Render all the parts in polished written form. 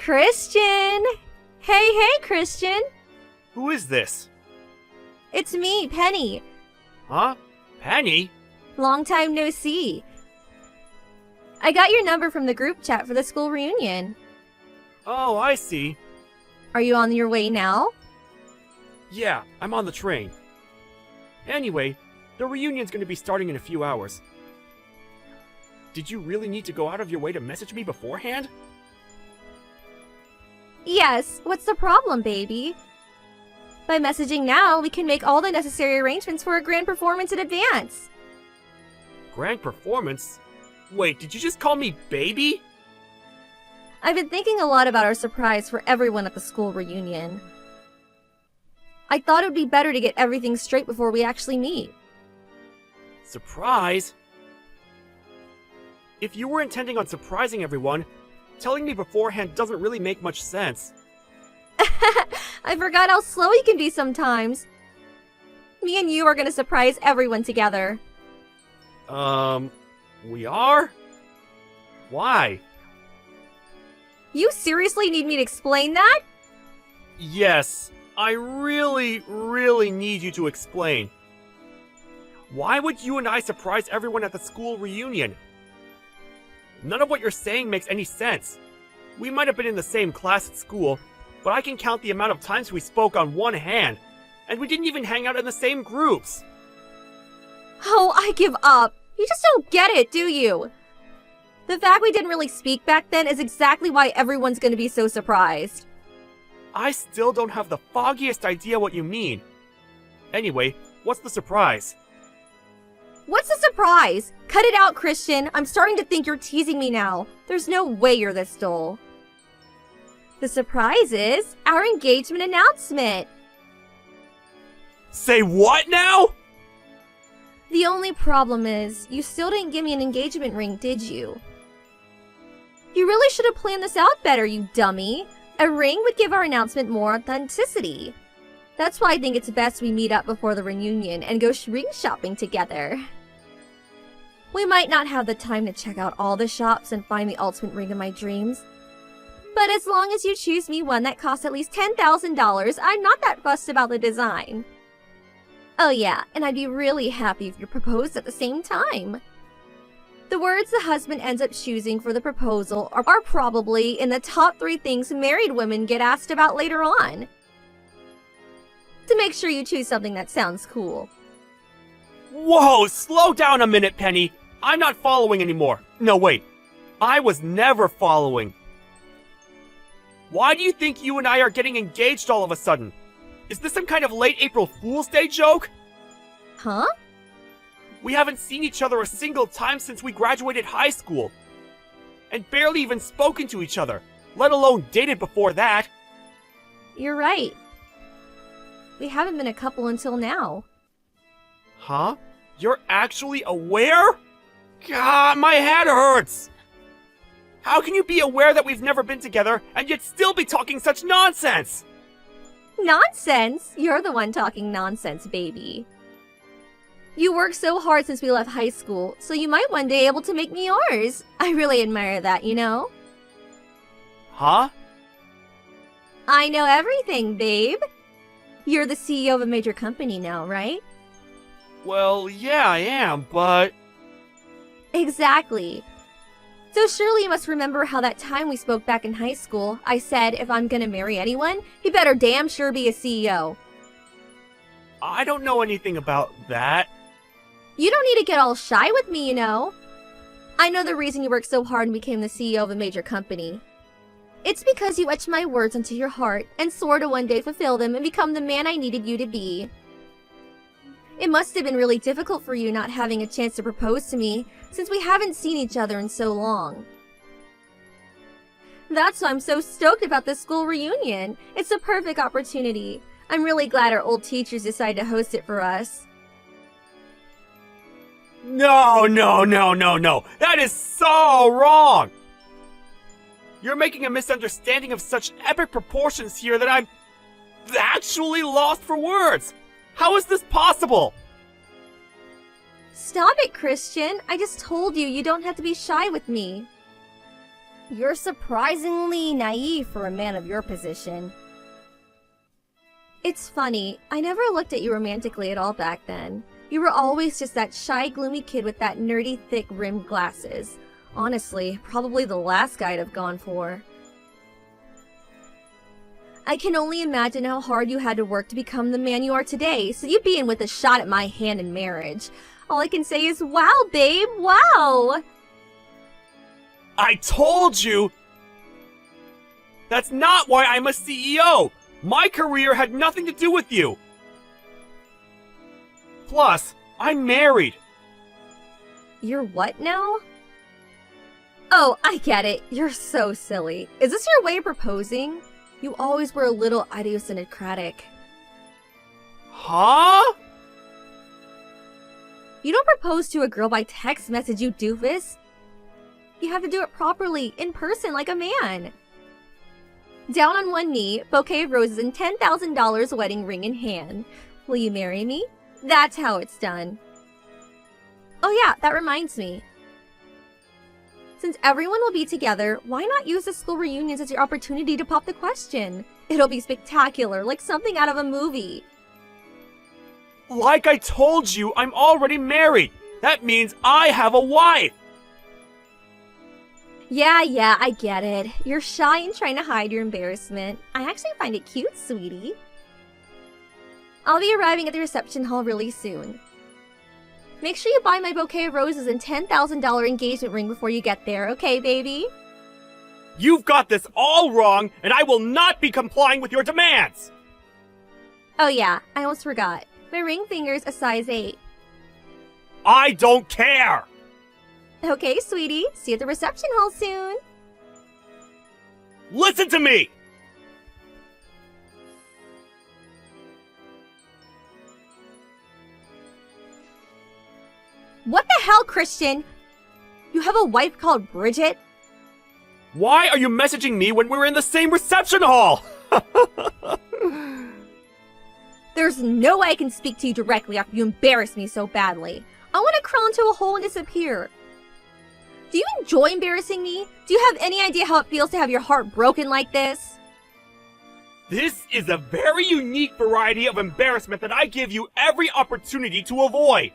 Christian! Hey, Christian! Who is this? It's me, Penny. Huh? Penny? Long time no see. I got your number from the group chat for the school reunion. Oh, I see. Are you on your way now? Yeah, I'm on the train. Anyway, the reunion's gonna be starting in a few hours. Did you really need to go out of your way to message me beforehand? Yes, what's the problem, baby? By messaging now, we can make all the necessary arrangements for a grand performance in advance. Grand performance? Wait, did you just call me baby? I've been thinking a lot about our surprise for everyone at the school reunion. I thought it would be better to get everything straight before we actually meet. Surprise? If you were intending on surprising everyone, telling me beforehand doesn't really make much sense. I forgot how slow you can be sometimes. Me and you are gonna surprise everyone together. We are? Why? You seriously need me to explain that? Yes, I really need you to explain. Why would you and I surprise everyone at the school reunion? None of what you're saying makes any sense. We might have been in the same class at school, but I can count the amount of times we spoke on one hand, and we didn't even hang out in the same groups. Oh, I give up. You just don't get it, do you? The fact we didn't really speak back then is exactly why everyone's gonna be so surprised. I still don't have the foggiest idea what you mean. Anyway, what's the surprise? What's the surprise? Cut it out, Christian. I'm starting to think you're teasing me now. There's no way you're this dull. The surprise is our engagement announcement. Say what now? The only problem is, you still didn't give me an engagement ring, did you? You really should have planned this out better, you dummy. A ring would give our announcement more authenticity. That's why I think it's best we meet up before the reunion and go ring shopping together. We might not have the time to check out all the shops and find the ultimate ring of my dreams. But as long as you choose me one that costs at least $10,000, I'm not that fussed about the design. Oh yeah, and I'd be really happy if you proposed at the same time. The words the husband ends up choosing for the proposal are probably in the top 3 things married women get asked about later on. To make sure you choose something that sounds cool. Whoa, slow down a minute, Penny. I'm not following anymore. No, wait. I was never following. Why do you think you and I are getting engaged all of a sudden? Is this some kind of late April Fool's Day joke? Huh? We haven't seen each other a single time since we graduated high school. And barely even spoken to each other, let alone dated before that. You're right. We haven't been a couple until now. Huh? You're actually aware? God, my head hurts! How can you be aware that we've never been together and yet still be talking such nonsense? Nonsense? You're the one talking nonsense, baby. You worked so hard since we left high school, so you might one day able to make me yours. I really admire that, you know? Huh? I know everything, babe. You're the CEO of a major company now, right? Well, yeah, I am, but... Exactly. So surely you must remember how that time we spoke back in high school, I said if I'm gonna marry anyone, he better damn sure be a CEO. I don't know anything about that. You don't need to get all shy with me, you know. I know the reason you worked so hard and became the CEO of a major company. It's because you etched my words into your heart and swore to one day fulfill them and become the man I needed you to be. It must have been really difficult for you not having a chance to propose to me, since we haven't seen each other in so long. That's why I'm so stoked about this school reunion. It's a perfect opportunity. I'm really glad our old teachers decided to host it for us. No. That is so wrong! You're making a misunderstanding of such epic proportions here that I'm actually lost for words. How is this possible? Stop it, Christian. I just told you you don't have to be shy with me. You're surprisingly naive for a man of your position. It's funny, I never looked at you romantically at all back then. You were always just that shy, gloomy kid with that nerdy, thick-rimmed glasses. Honestly, probably the last guy I'd have gone for. I can only imagine how hard you had to work to become the man you are today, so you being with a shot at my hand in marriage. All I can say is, wow, babe, wow! I told you! That's not why I'm a CEO! My career had nothing to do with you! Plus, I'm married! You're what now? Oh, I get it. You're so silly. Is this your way of proposing? You always were a little idiosyncratic. Huh? You don't propose to a girl by text message, you doofus. You have to do it properly, in person, like a man. Down on one knee, bouquet of roses and $10,000 wedding ring in hand. Will you marry me? That's how it's done. Oh yeah, that reminds me. Since everyone will be together, why not use the school reunions as your opportunity to pop the question? It'll be spectacular, like something out of a movie. Like I told you, I'm already married. That means I have a wife. Yeah, I get it. You're shy and trying to hide your embarrassment. I actually find it cute, sweetie. I'll be arriving at the reception hall really soon. Make sure you buy my bouquet of roses and $10,000 engagement ring before you get there, okay, baby? You've got this all wrong, and I will not be complying with your demands! Oh yeah, I almost forgot. My ring finger's a size 8. I don't care! Okay, sweetie. See you at the reception hall soon. Listen to me! What the hell, Christian? You have a wife called Bridget? Why are you messaging me when we're in the same reception hall? There's no way I can speak to you directly after you embarrass me so badly. I want to crawl into a hole and disappear. Do you enjoy embarrassing me? Do you have any idea how it feels to have your heart broken like this? This is a very unique variety of embarrassment that I give you every opportunity to avoid.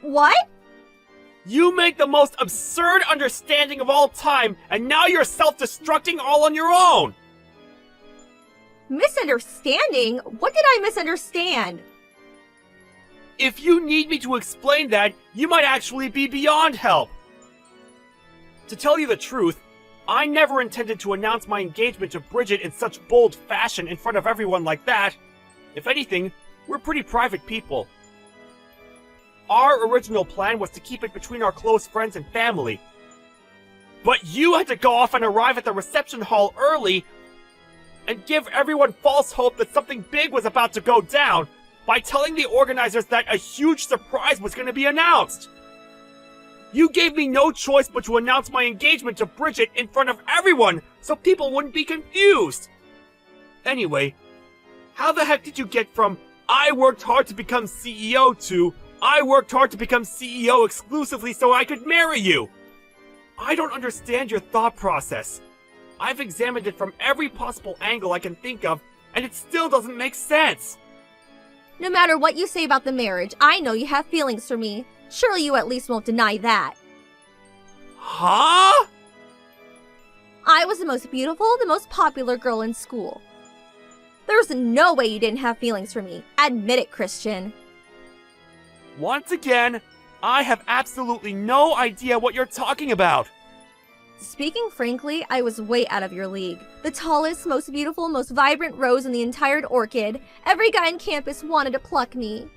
What? You make the most absurd understanding of all time, and now you're self-destructing all on your own! Misunderstanding? What did I misunderstand? If you need me to explain that, you might actually be beyond help. To tell you the truth, I never intended to announce my engagement to Bridget in such bold fashion in front of everyone like that. If anything, we're pretty private people. Our original plan was to keep it between our close friends and family. But you had to go off and arrive at the reception hall early and give everyone false hope that something big was about to go down by telling the organizers that a huge surprise was going to be announced. You gave me no choice but to announce my engagement to Bridget in front of everyone so people wouldn't be confused. Anyway, how the heck did you get from I worked hard to become CEO to I worked hard to become CEO exclusively so I could marry you? I don't understand your thought process. I've examined it from every possible angle I can think of, and it still doesn't make sense. No matter what you say about the marriage, I know you have feelings for me. Surely you at least won't deny that. Huh? I was the most beautiful, the most popular girl in school. There's no way you didn't have feelings for me. Admit it, Christian. Once again, I have absolutely no idea what you're talking about. Speaking frankly, I was way out of your league. The tallest, most beautiful, most vibrant rose in the entire orchid. Every guy on campus wanted to pluck me.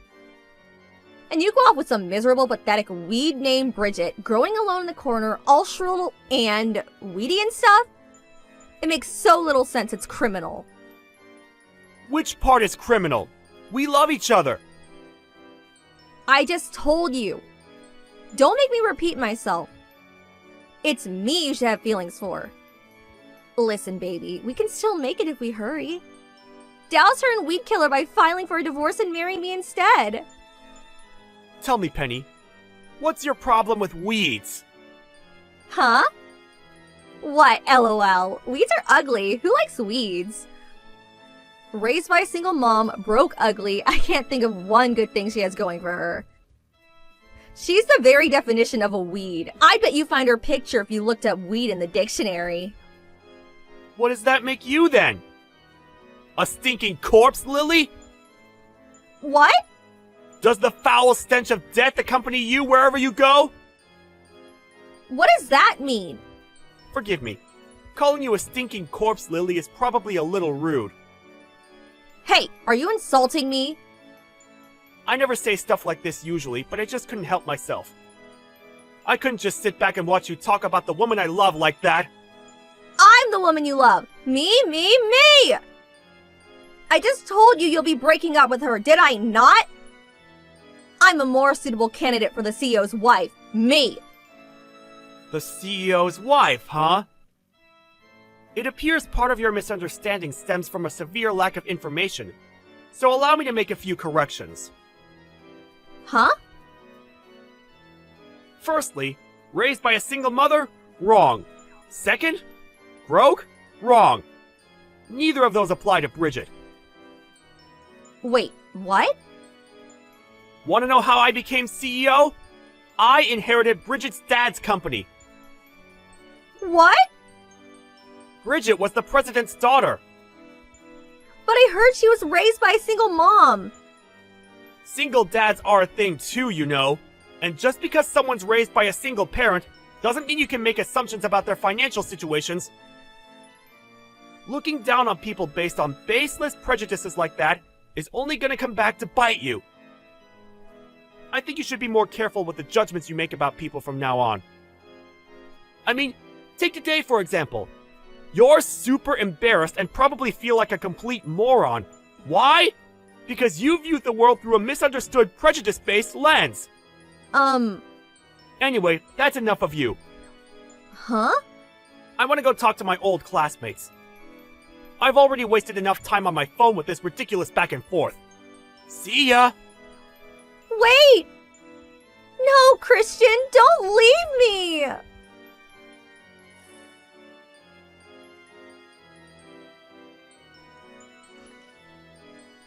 And you go off with some miserable, pathetic weed named Bridget, growing alone in the corner, all shrill and weedy and stuff? It makes so little sense it's criminal. Which part is criminal? We love each other. I just told you. Don't make me repeat myself. It's me you should have feelings for. Listen, baby, we can still make it if we hurry. Douse her in weed killer by filing for a divorce and marry me instead. Tell me, Penny, what's your problem with weeds? Huh? What, lol? Weeds are ugly. Who likes weeds? Raised by a single mom, broke ugly. I can't think of one good thing she has going for her. She's the very definition of a weed. I bet you find her picture if you looked up weed in the dictionary. What does that make you then? A stinking corpse, Lily? What? Does the foul stench of death accompany you wherever you go? What does that mean? Forgive me. Calling you a stinking corpse, Lily, is probably a little rude. Hey, are you insulting me? I never say stuff like this usually, but I just couldn't help myself. I couldn't just sit back and watch you talk about the woman I love like that. I'm the woman you love. Me. I just told you you'll be breaking up with her, did I not? I'm a more suitable candidate for the CEO's wife. Me. The CEO's wife, huh? It appears part of your misunderstanding stems from a severe lack of information, so allow me to make a few corrections. Huh? Firstly, raised by a single mother? Wrong. Second, broke? Wrong. Neither of those apply to Bridget. Wait, what? Want to know how I became CEO? I inherited Bridget's dad's company. What? Bridget was the president's daughter. But I heard she was raised by a single mom. Single dads are a thing too, you know. And just because someone's raised by a single parent doesn't mean you can make assumptions about their financial situations. Looking down on people based on baseless prejudices like that is only gonna come back to bite you. I think you should be more careful with the judgments you make about people from now on. I mean, take today for example. You're super embarrassed and probably feel like a complete moron. Why? Because you view the world through a misunderstood prejudice-based lens. Anyway, that's enough of you. Huh? I want to go talk to my old classmates. I've already wasted enough time on my phone with this ridiculous back and forth. See ya! Wait! No, Christian, don't leave me!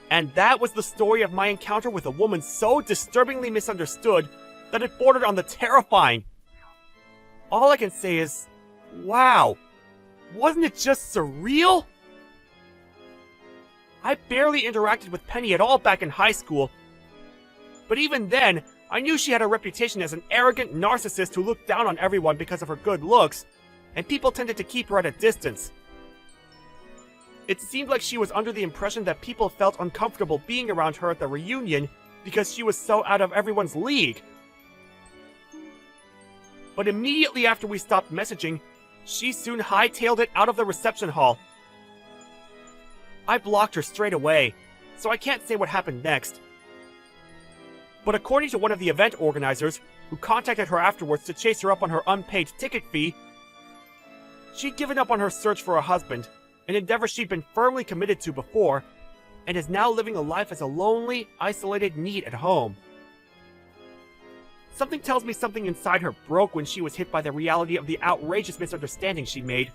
And that was the story of my encounter with a woman so disturbingly misunderstood that it bordered on the terrifying. All I can say is, wow, wasn't it just surreal? I barely interacted with Penny at all back in high school, but even then, I knew she had a reputation as an arrogant narcissist who looked down on everyone because of her good looks, and people tended to keep her at a distance. It seemed like she was under the impression that people felt uncomfortable being around her at the reunion because she was so out of everyone's league. But immediately after we stopped messaging, she soon hightailed it out of the reception hall. I blocked her straight away, so I can't say what happened next. But according to one of the event organizers, who contacted her afterwards to chase her up on her unpaid ticket fee, she'd given up on her search for a husband, an endeavor she'd been firmly committed to before, and is now living a life as a lonely, isolated NEET at home. Something tells me something inside her broke when she was hit by the reality of the outrageous misunderstanding she made,